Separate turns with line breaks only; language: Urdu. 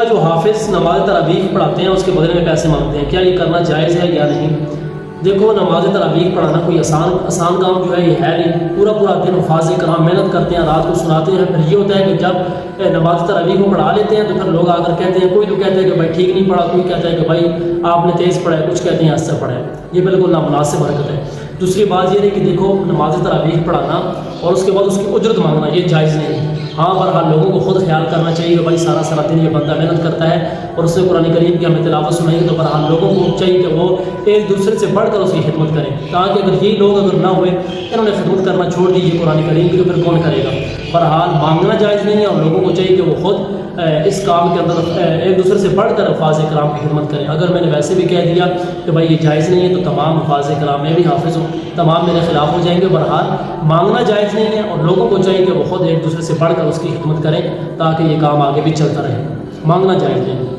جو حافظ نماز تراویح پڑھاتے ہیں اس کے بدلے میں پیسے مانگتے ہیں، کیا یہ کرنا جائز ہے یا نہیں؟ دیکھو، نماز تراویح پڑھانا کوئی آسان کام جو ہے یہ ہے نہیں۔ پورا دن حفاظ کرام محنت کرتے ہیں، رات کو سناتے ہیں، پھر یہ ہوتا ہے کہ جب نماز تراویح کو پڑھا لیتے ہیں تو پھر لوگ آ کر کہتے ہیں، کوئی تو کہتے ہیں کہ بھائی ٹھیک نہیں پڑھا، کوئی کہتا ہے کہ بھائی آپ نے تیز پڑھا ہے، کچھ کہتے ہیں آہستہ پڑھا ہے۔ یہ بالکل نامناسب حرکت ہے۔ دوسری بات یہ ہے کہ دیکھو، نماز تراویح پڑھانا اور اس کے بعد اس کی اجرت مانگنا یہ جائز نہیں ہے۔ ہاں، بہرحال لوگوں کو خود خیال کرنا چاہیے کہ بھائی سارا دن یہ بندہ محنت کرتا ہے اور اس سے قرآن کریم کی ہمیں تلاوت سنائیں گے، تو بہرحال لوگوں کو چاہیے کہ وہ ایک دوسرے سے بڑھ کر اس کی خدمت کریں، تاکہ اگر یہ لوگ اگر نہ ہوئے، انہوں نے خدمت کرنا چھوڑ دیجیے قرآن کریم کی، تو پھر کون کرے گا؟ بہرحال مانگنا جائز نہیں ہے اور لوگوں کو چاہیے کہ وہ خود اس کام کے اندر ایک دوسرے سے بڑھ کر الفاظ کرام کی خدمت کریں۔ اگر میں نے ویسے بھی کہہ دیا کہ بھائی یہ جائز نہیں ہے تو تمام الفاظ کرام میں بھی حافظ ہوں، تمام میرے خلاف ہو جائیں گے۔ بہرحال مانگنا جائز نہیں ہے اور لوگوں کو چاہیے کہ وہ خود ایک دوسرے سے بڑھ کر اس کی خدمت کریں، تاکہ یہ کام آگے بھی چلتا رہے۔ مانگنا جائز نہیں ہے۔